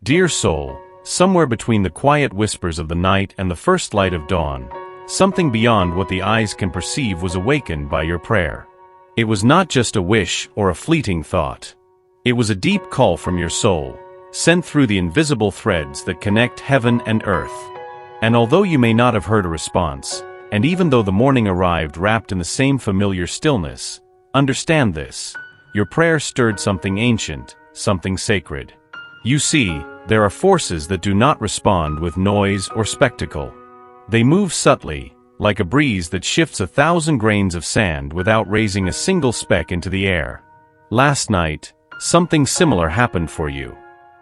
Dear soul, somewhere between the quiet whispers of the night and the first light of dawn, something beyond what the eyes can perceive was awakened by your prayer. It was not just a wish or a fleeting thought. It was a deep call from your soul, sent through the invisible threads that connect heaven and earth. And although you may not have heard a response, and even though the morning arrived wrapped in the same familiar stillness, understand this: your prayer stirred something ancient, something sacred. You see, there are forces that do not respond with noise or spectacle. They move subtly, like a breeze that shifts 1,000 grains of sand without raising a single speck into the air. Last night, something similar happened for you.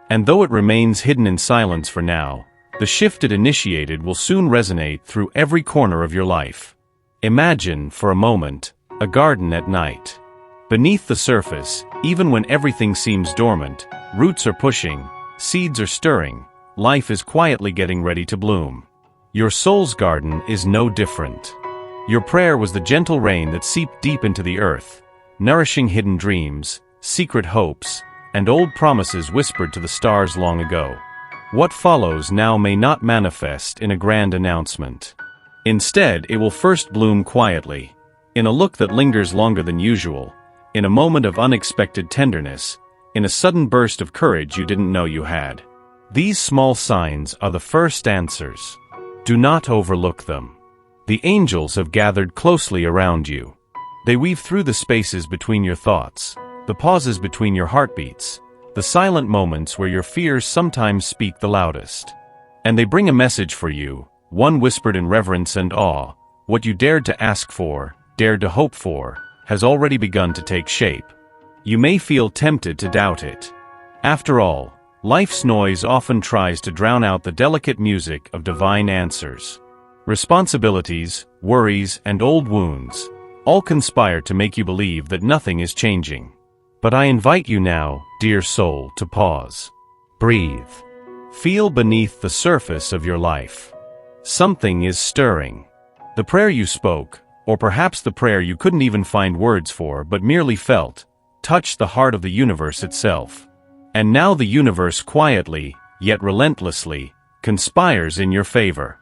And though it remains hidden in silence for now, the shift it initiated will soon resonate through every corner of your life. Imagine, for a moment, a garden at night. Beneath the surface, even when everything seems dormant, roots are pushing, seeds are stirring, life is quietly getting ready to bloom. Your soul's garden is no different. Your prayer was the gentle rain that seeped deep into the earth, nourishing hidden dreams, secret hopes, and old promises whispered to the stars long ago. What follows now may not manifest in a grand announcement. Instead, it will first bloom quietly, in a look that lingers longer than usual, in a moment of unexpected tenderness, in a sudden burst of courage you didn't know you had. These small signs are the first answers. Do not overlook them. The angels have gathered closely around you. They weave through the spaces between your thoughts, the pauses between your heartbeats, the silent moments where your fears sometimes speak the loudest. And they bring a message for you, one whispered in reverence and awe: what you dared to ask for, dared to hope for, has already begun to take shape. You may feel tempted to doubt it. After all, life's noise often tries to drown out the delicate music of divine answers. Responsibilities, worries, and old wounds all conspire to make you believe that nothing is changing. But I invite you now, dear soul, to pause. Breathe. Feel beneath the surface of your life. Something is stirring. The prayer you spoke, or perhaps the prayer you couldn't even find words for but merely felt, touched the heart of the universe itself. And now the universe quietly, yet relentlessly, conspires in your favor.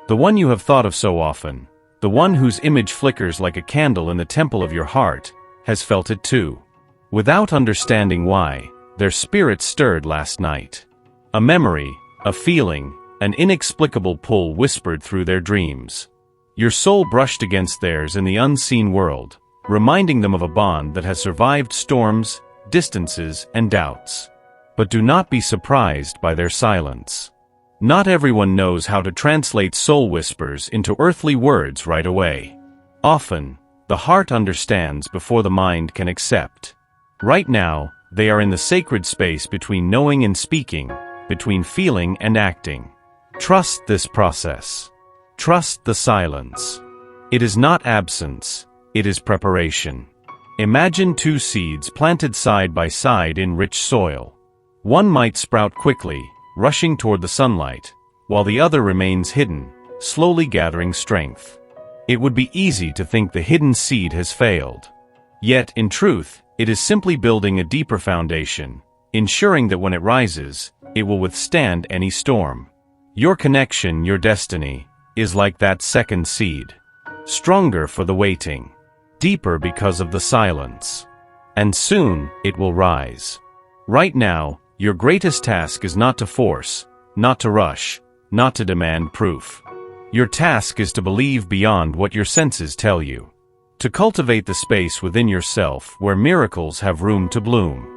The one you have thought of so often, the one whose image flickers like a candle in the temple of your heart, has felt it too. Without understanding why, their spirits stirred last night. A memory, a feeling, an inexplicable pull whispered through their dreams. Your soul brushed against theirs in the unseen world, reminding them of a bond that has survived storms, distances, and doubts. But do not be surprised by their silence. Not everyone knows how to translate soul whispers into earthly words right away. Often, the heart understands before the mind can accept. Right now, they are in the sacred space between knowing and speaking, between feeling and acting. Trust this process. Trust the silence. It is not absence, it is preparation. Imagine two seeds planted side by side in rich soil. One might sprout quickly, rushing toward the sunlight, while the other remains hidden, slowly gathering strength. It would be easy to think the hidden seed has failed. Yet, in truth, it is simply building a deeper foundation, ensuring that when it rises, it will withstand any storm. Your connection, your destiny, is like that second seed. Stronger for the waiting, deeper because of the silence. And soon, it will rise. Right now, your greatest task is not to force, not to rush, not to demand proof. Your task is to believe beyond what your senses tell you. To cultivate the space within yourself where miracles have room to bloom.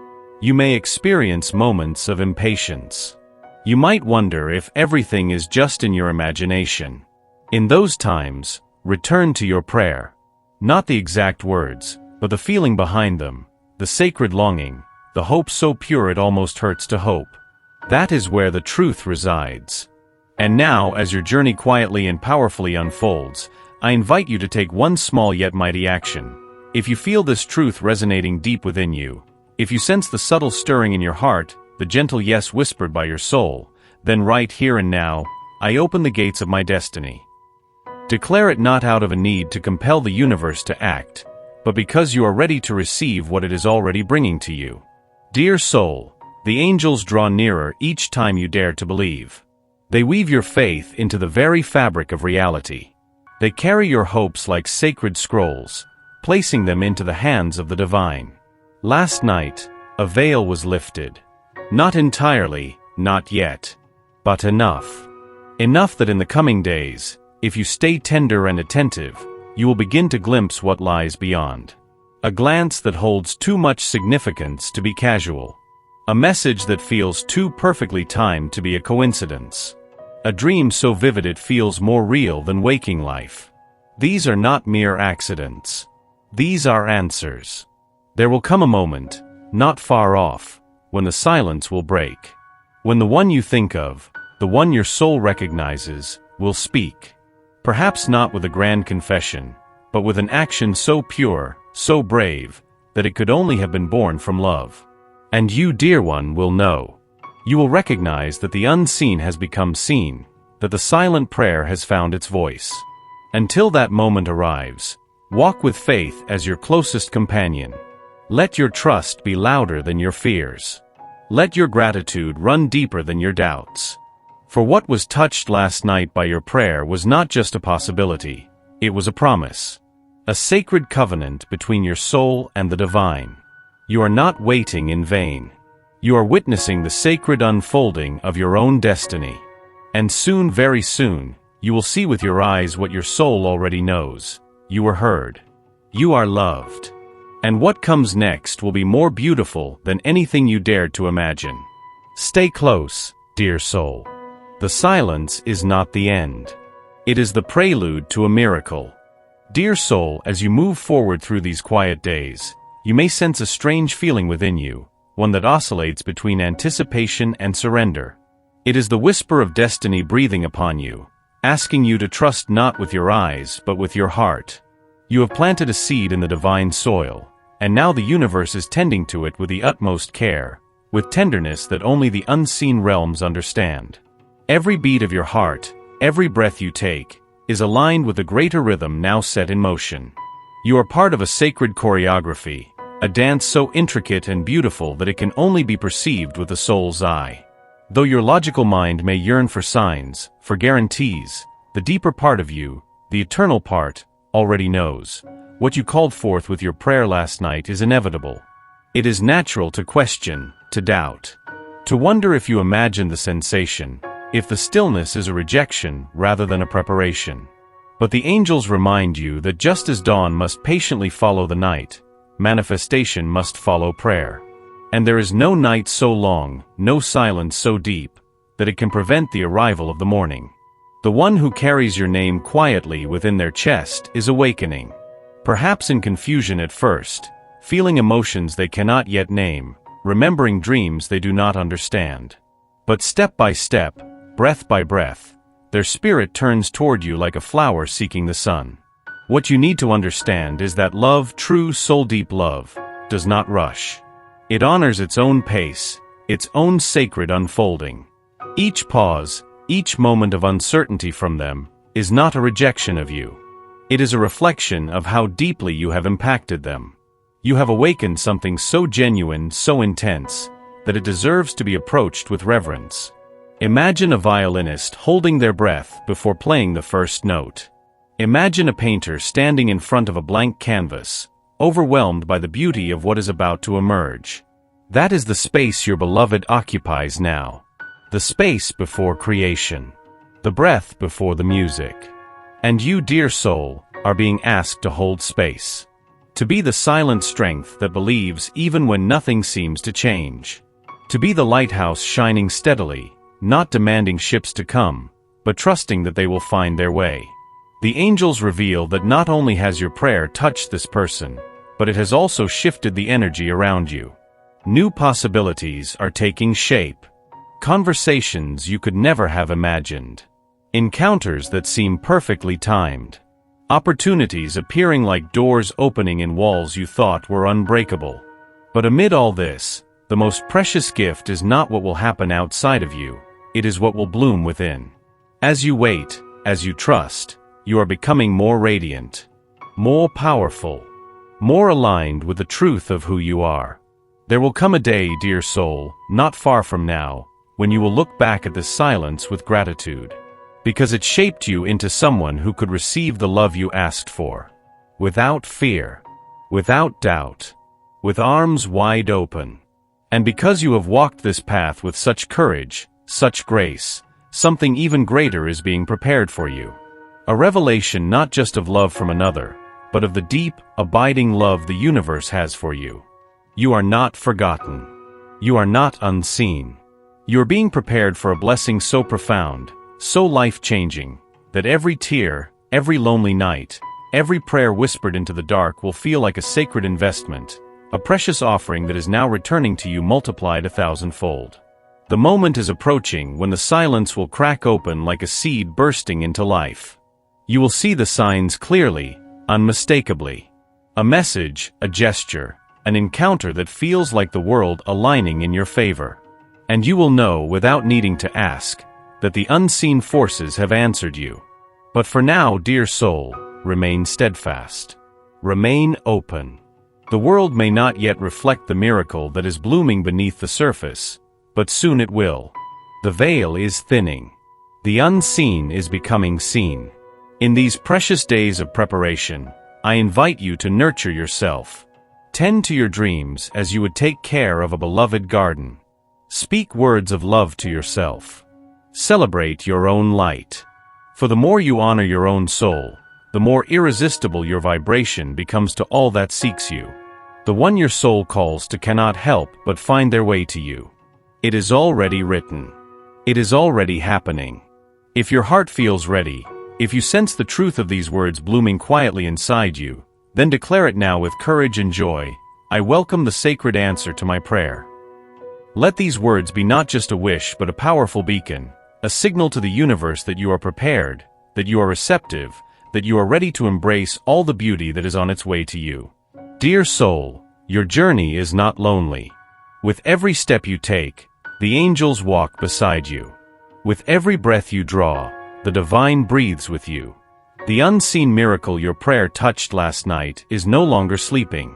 You may experience moments of impatience. You might wonder if everything is just in your imagination. In those times, return to your prayer. Not the exact words, but the feeling behind them, the sacred longing, the hope so pure it almost hurts to hope. That is where the truth resides. And now, as your journey quietly and powerfully unfolds, I invite you to take one small yet mighty action. If you feel this truth resonating deep within you, if you sense the subtle stirring in your heart, the gentle yes whispered by your soul, then right here and now, I open the gates of my destiny. Declare it not out of a need to compel the universe to act, but because you are ready to receive what it is already bringing to you. Dear soul, The angels draw nearer each time you dare to believe. They weave your faith into the very fabric of reality. They carry your hopes like sacred scrolls, placing them into the hands of the divine. Last night, a veil was lifted. Not entirely, not yet. But enough. Enough that in the coming days, if you stay tender and attentive, you will begin to glimpse what lies beyond. A glance that holds too much significance to be casual. A message that feels too perfectly timed to be a coincidence. A dream so vivid it feels more real than waking life. These are not mere accidents. These are answers. There will come a moment, not far off, when the silence will break. When the one you think of, the one your soul recognizes, will speak. Perhaps not with a grand confession, but with an action so pure, so brave, that it could only have been born from love. And you, dear one, will know. You will recognize that the unseen has become seen, that the silent prayer has found its voice. Until that moment arrives, walk with faith as your closest companion. Let your trust be louder than your fears. Let your gratitude run deeper than your doubts. For what was touched last night by your prayer was not just a possibility, it was a promise. A sacred covenant between your soul and the divine. You are not waiting in vain. You are witnessing the sacred unfolding of your own destiny. And soon, very soon, you will see with your eyes what your soul already knows. You are heard. You are loved. And what comes next will be more beautiful than anything you dared to imagine. Stay close, dear soul. The silence is not the end. It is the prelude to a miracle. Dear soul, as you move forward through these quiet days, you may sense a strange feeling within you, one that oscillates between anticipation and surrender. It is the whisper of destiny breathing upon you, asking you to trust not with your eyes but with your heart. You have planted a seed in the divine soil, and now the universe is tending to it with the utmost care, with tenderness that only the unseen realms understand. Every beat of your heart, every breath you take, is aligned with a greater rhythm now set in motion. You are part of a sacred choreography, a dance so intricate and beautiful that it can only be perceived with the soul's eye. Though your logical mind may yearn for signs, for guarantees, the deeper part of you, the eternal part, already knows. What you called forth with your prayer last night is inevitable. It is natural to question, to doubt, to wonder if you imagine the sensation, if the stillness is a rejection rather than a preparation. But the angels remind you that just as dawn must patiently follow the night, manifestation must follow prayer. And there is no night so long, no silence so deep, that it can prevent the arrival of the morning. The one who carries your name quietly within their chest is awakening. Perhaps in confusion at first, feeling emotions they cannot yet name, remembering dreams they do not understand. But step by step, breath by breath, their spirit turns toward you like a flower seeking the sun. What you need to understand is that love, true soul-deep love, does not rush. It honors its own pace, its own sacred unfolding. Each pause, each moment of uncertainty from them, is not a rejection of you. It is a reflection of how deeply you have impacted them. You have awakened something so genuine, so intense, that it deserves to be approached with reverence. Imagine a violinist holding their breath before playing the first note. Imagine a painter standing in front of a blank canvas, overwhelmed by the beauty of what is about to emerge. That is the space your beloved occupies now. The space before creation. The breath before the music. And you, dear soul, are being asked to hold space. To be the silent strength that believes even when nothing seems to change. To be the lighthouse shining steadily, not demanding ships to come, but trusting that they will find their way. The angels reveal that not only has your prayer touched this person, but it has also shifted the energy around you. New possibilities are taking shape. Conversations you could never have imagined. Encounters that seem perfectly timed. Opportunities appearing like doors opening in walls you thought were unbreakable. But amid all this, the most precious gift is not what will happen outside of you, it is what will bloom within. As you wait, as you trust, you are becoming more radiant, more powerful, more aligned with the truth of who you are. There will come a day, dear soul, not far from now, when you will look back at this silence with gratitude. Because it shaped you into someone who could receive the love you asked for. Without fear. Without doubt. With arms wide open. And because you have walked this path with such courage, such grace, something even greater is being prepared for you. A revelation not just of love from another, but of the deep, abiding love the universe has for you. You are not forgotten. You are not unseen. You are being prepared for a blessing so profound, so life-changing, that every tear, every lonely night, every prayer whispered into the dark will feel like a sacred investment, a precious offering that is now returning to you multiplied 1,000-fold. The moment is approaching when the silence will crack open like a seed bursting into life. You will see the signs clearly, unmistakably. A message, a gesture, an encounter that feels like the world aligning in your favor. And you will know without needing to ask, that the unseen forces have answered you. But for now, dear soul, remain steadfast. Remain open. The world may not yet reflect the miracle that is blooming beneath the surface, but soon it will. The veil is thinning. The unseen is becoming seen. In these precious days of preparation, I invite you to nurture yourself. Tend to your dreams as you would take care of a beloved garden. Speak words of love to yourself. Celebrate your own light. For the more you honor your own soul, the more irresistible your vibration becomes to all that seeks you. The one your soul calls to cannot help but find their way to you. It is already written. It is already happening. If your heart feels ready, if you sense the truth of these words blooming quietly inside you, then declare it now with courage and joy. I welcome the sacred answer to my prayer. Let these words be not just a wish but a powerful beacon, a signal to the universe that you are prepared, that you are receptive, that you are ready to embrace all the beauty that is on its way to you. Dear soul, your journey is not lonely. With every step you take, the angels walk beside you. With every breath you draw, the divine breathes with you. The unseen miracle your prayer touched last night is no longer sleeping.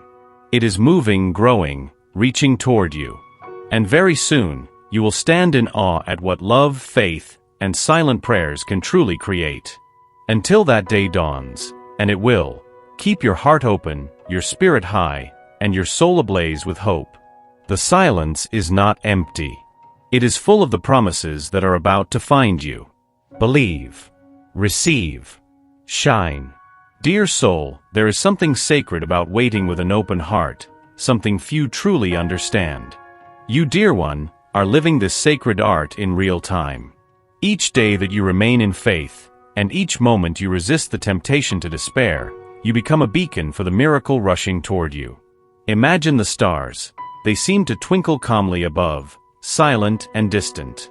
It is moving, growing, reaching toward you. And very soon, you will stand in awe at what love, faith, and silent prayers can truly create. Until that day dawns, and it will, keep your heart open, your spirit high, and your soul ablaze with hope. The silence is not empty. It is full of the promises that are about to find you. Believe. Receive. Shine. Dear soul, there is something sacred about waiting with an open heart, something few truly understand. You, dear one, are living this sacred art in real time. Each day that you remain in faith, and each moment you resist the temptation to despair, you become a beacon for the miracle rushing toward you. Imagine the stars. They seem to twinkle calmly above, silent and distant.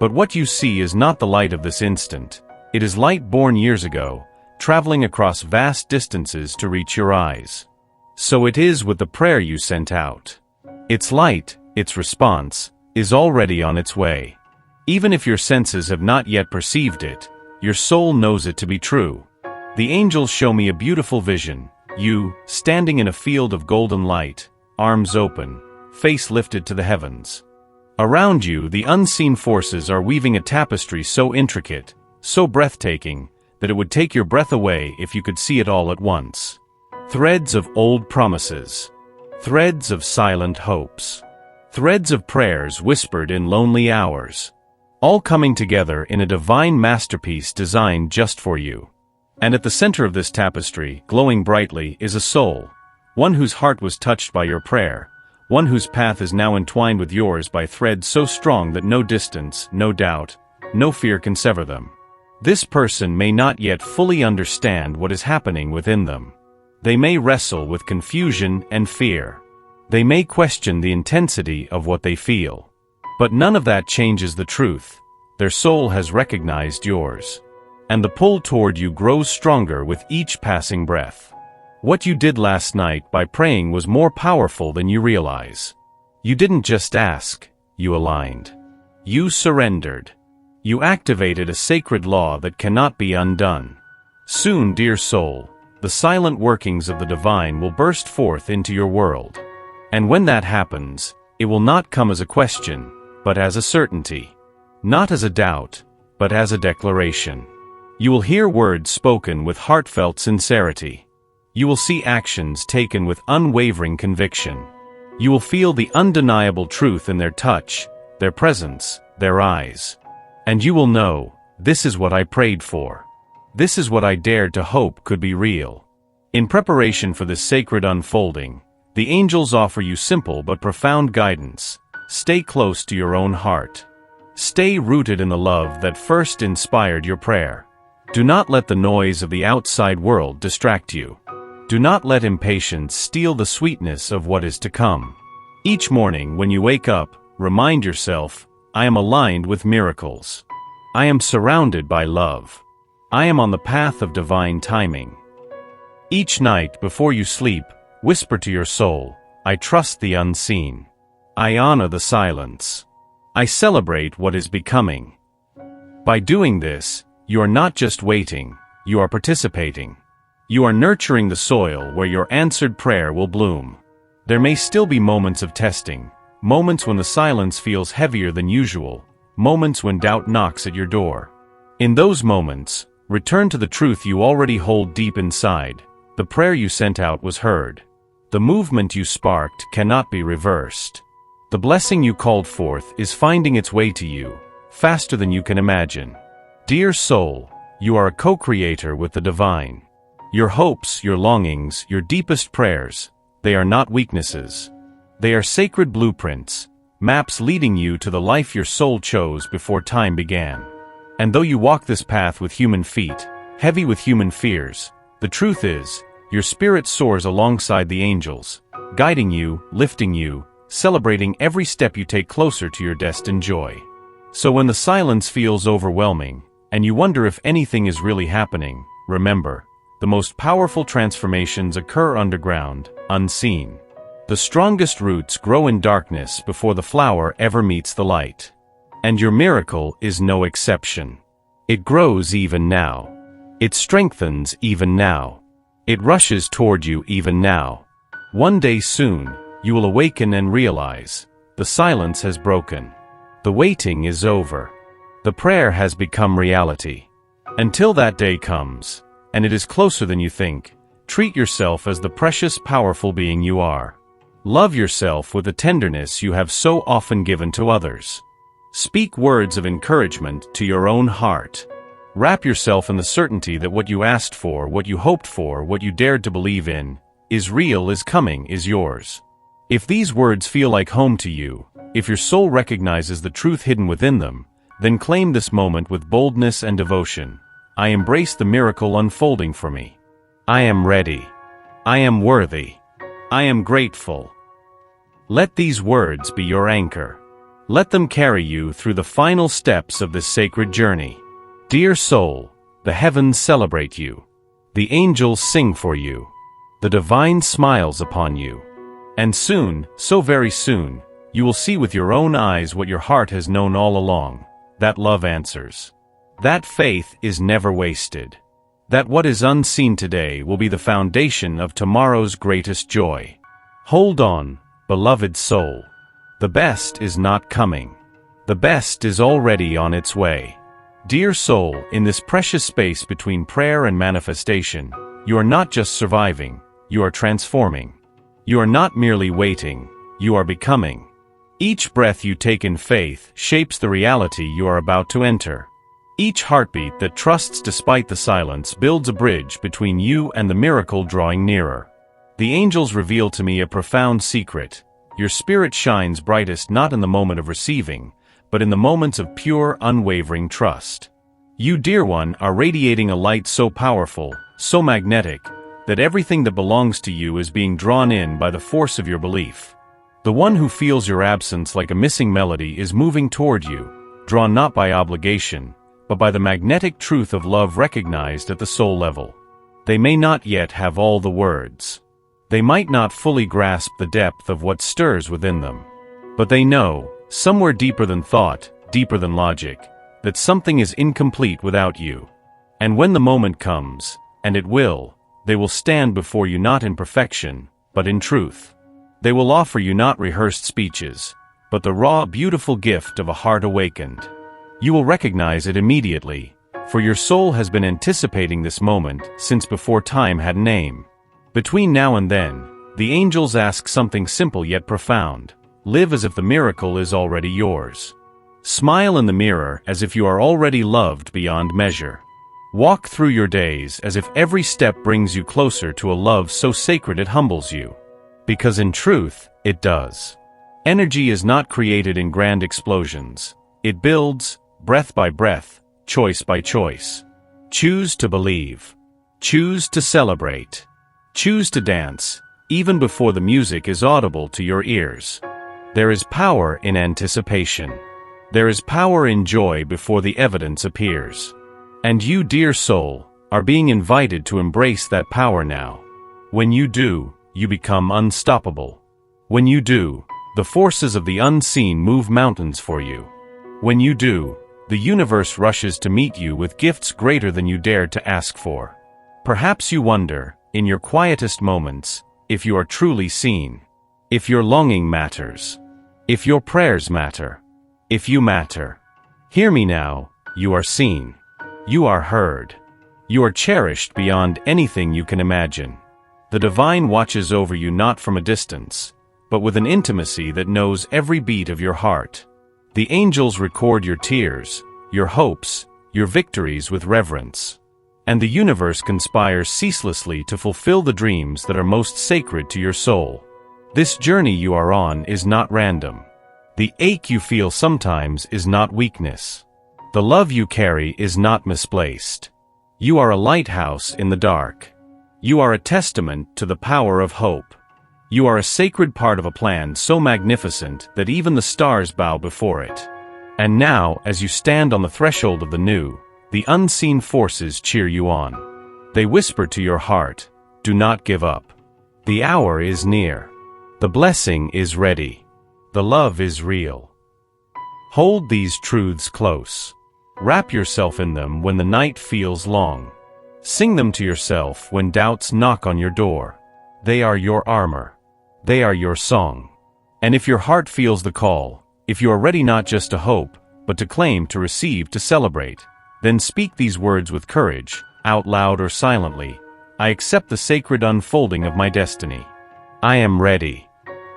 But what you see is not the light of this instant. It is light born years ago, traveling across vast distances to reach your eyes. So it is with the prayer you sent out. Its light, its response, is already on its way. Even if your senses have not yet perceived it, your soul knows it to be true. The angels show me a beautiful vision, you, standing in a field of golden light, arms open, face lifted to the heavens. Around you, the unseen forces are weaving a tapestry so intricate, so breathtaking, that it would take your breath away if you could see it all at once. Threads of old promises. Threads of silent hopes. Threads of prayers whispered in lonely hours. All coming together in a divine masterpiece designed just for you. And at the center of this tapestry, glowing brightly, is a soul. One whose heart was touched by your prayer. One whose path is now entwined with yours by threads so strong that no distance, no doubt, no fear can sever them. This person may not yet fully understand what is happening within them. They may wrestle with confusion and fear. They may question the intensity of what they feel. But none of that changes the truth. Their soul has recognized yours. And the pull toward you grows stronger with each passing breath. What you did last night by praying was more powerful than you realize. You didn't just ask, you aligned. You surrendered. You activated a sacred law that cannot be undone. Soon, dear soul, the silent workings of the divine will burst forth into your world. And when that happens, it will not come as a question, but as a certainty. Not as a doubt, but as a declaration. You will hear words spoken with heartfelt sincerity. You will see actions taken with unwavering conviction. You will feel the undeniable truth in their touch, their presence, their eyes. And you will know, this is what I prayed for. This is what I dared to hope could be real. In preparation for this sacred unfolding, the angels offer you simple but profound guidance. Stay close to your own heart. Stay rooted in the love that first inspired your prayer. Do not let the noise of the outside world distract you. Do not let impatience steal the sweetness of what is to come. Each morning when you wake up, remind yourself, I am aligned with miracles. I am surrounded by love. I am on the path of divine timing. Each night before you sleep, whisper to your soul, I trust the unseen. I honor the silence. I celebrate what is becoming. By doing this, you are not just waiting, you are participating. You are nurturing the soil where your answered prayer will bloom. There may still be moments of testing, moments when the silence feels heavier than usual, moments when doubt knocks at your door. In those moments, return to the truth you already hold deep inside. The prayer you sent out was heard. The movement you sparked cannot be reversed. The blessing you called forth is finding its way to you, faster than you can imagine. Dear soul, you are a co-creator with the divine. Your hopes, your longings, your deepest prayers, they are not weaknesses. They are sacred blueprints, maps leading you to the life your soul chose before time began. And though you walk this path with human feet, heavy with human fears, the truth is, your spirit soars alongside the angels, guiding you, lifting you, celebrating every step you take closer to your destined joy. So when the silence feels overwhelming, and you wonder if anything is really happening, remember, the most powerful transformations occur underground, unseen. The strongest roots grow in darkness before the flower ever meets the light. And your miracle is no exception. It grows even now. It strengthens even now. It rushes toward you even now. One day soon, you will awaken and realize, the silence has broken. The waiting is over. The prayer has become reality. Until that day comes, and it is closer than you think, treat yourself as the precious, powerful being you are. Love yourself with the tenderness you have so often given to others. Speak words of encouragement to your own heart. Wrap yourself in the certainty that what you asked for, what you hoped for, what you dared to believe in, is real, is coming, is yours. If these words feel like home to you, if your soul recognizes the truth hidden within them, then claim this moment with boldness and devotion. I embrace the miracle unfolding for me. I am ready. I am worthy. I am grateful. Let these words be your anchor. Let them carry you through the final steps of this sacred journey. Dear soul, the heavens celebrate you. The angels sing for you. The divine smiles upon you. And soon, so very soon, you will see with your own eyes what your heart has known all along, that love answers. That faith is never wasted. That what is unseen today will be the foundation of tomorrow's greatest joy. Hold on, beloved soul. The best is not coming. The best is already on its way. Dear soul, in this precious space between prayer and manifestation, you are not just surviving, you are transforming. You are not merely waiting, you are becoming. Each breath you take in faith shapes the reality you are about to enter. Each heartbeat that trusts despite the silence builds a bridge between you and the miracle drawing nearer. The angels reveal to me a profound secret. Your spirit shines brightest not in the moment of receiving, but in the moments of pure, unwavering trust. You, dear one, are radiating a light so powerful, so magnetic, that everything that belongs to you is being drawn in by the force of your belief. The one who feels your absence like a missing melody is moving toward you, drawn not by obligation, but by the magnetic truth of love recognized at the soul level. They may not yet have all the words. They might not fully grasp the depth of what stirs within them. But they know, somewhere deeper than thought, deeper than logic, that something is incomplete without you. And when the moment comes, and it will, they will stand before you not in perfection, but in truth. They will offer you not rehearsed speeches, but the raw, beautiful gift of a heart awakened. You will recognize it immediately, for your soul has been anticipating this moment since before time had a name. Between now and then, the angels ask something simple yet profound. Live as if the miracle is already yours. Smile in the mirror as if you are already loved beyond measure. Walk through your days as if every step brings you closer to a love so sacred it humbles you. Because in truth, it does. Energy is not created in grand explosions. It builds, breath by breath, choice by choice. Choose to believe. Choose to celebrate. Choose to dance, even before the music is audible to your ears. There is power in anticipation. There is power in joy before the evidence appears. And you, dear soul, are being invited to embrace that power now. When you do, you become unstoppable. When you do, the forces of the unseen move mountains for you. When you do, the universe rushes to meet you with gifts greater than you dared to ask for. Perhaps you wonder, in your quietest moments, if you are truly seen. If your longing matters. If your prayers matter. If you matter. Hear me now, you are seen. You are heard. You are cherished beyond anything you can imagine. The divine watches over you not from a distance, but with an intimacy that knows every beat of your heart. The angels record your tears, your hopes, your victories with reverence. And the universe conspires ceaselessly to fulfill the dreams that are most sacred to your soul. This journey you are on is not random. The ache you feel sometimes is not weakness. The love you carry is not misplaced. You are a lighthouse in the dark. You are a testament to the power of hope. You are a sacred part of a plan so magnificent that even the stars bow before it. And now, as you stand on the threshold of the new, the unseen forces cheer you on. They whisper to your heart, do not give up. The hour is near. The blessing is ready. The love is real. Hold these truths close. Wrap yourself in them when the night feels long. Sing them to yourself when doubts knock on your door. They are your armor. They are your song. And if your heart feels the call, if you are ready not just to hope, but to claim, to receive, to celebrate, then speak these words with courage, out loud or silently. I accept the sacred unfolding of my destiny. I am ready.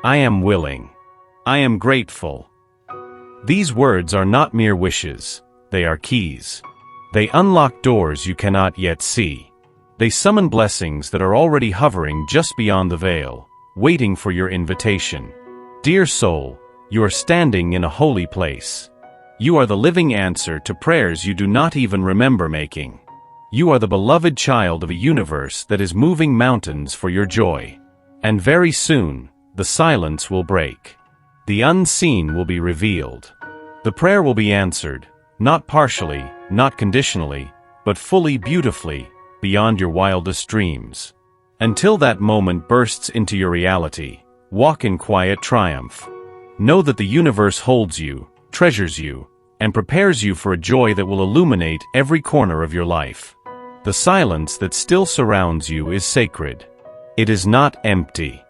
I am willing. I am grateful. These words are not mere wishes. They are keys. They unlock doors you cannot yet see. They summon blessings that are already hovering just beyond the veil, waiting for your invitation. Dear soul, you are standing in a holy place. You are the living answer to prayers you do not even remember making. You are the beloved child of a universe that is moving mountains for your joy. And very soon, the silence will break. The unseen will be revealed. The prayer will be answered, not partially, not conditionally, but fully, beautifully, beyond your wildest dreams. Until that moment bursts into your reality, walk in quiet triumph. Know that the universe holds you, treasures you, and prepares you for a joy that will illuminate every corner of your life. The silence that still surrounds you is sacred. It is not empty.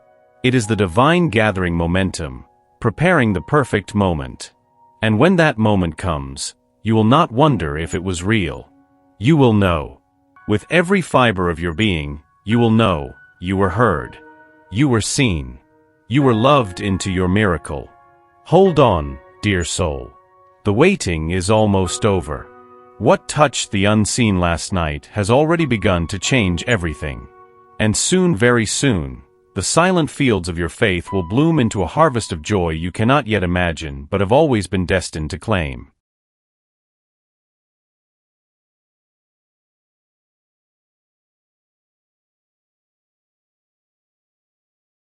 It is the divine gathering momentum, preparing the perfect moment. And when that moment comes, you will not wonder if it was real. You will know. With every fiber of your being, you will know, you were heard. You were seen. You were loved into your miracle. Hold on, dear soul. The waiting is almost over. What touched the unseen last night has already begun to change everything. And soon, very soon, the silent fields of your faith will bloom into a harvest of joy you cannot yet imagine but have always been destined to claim.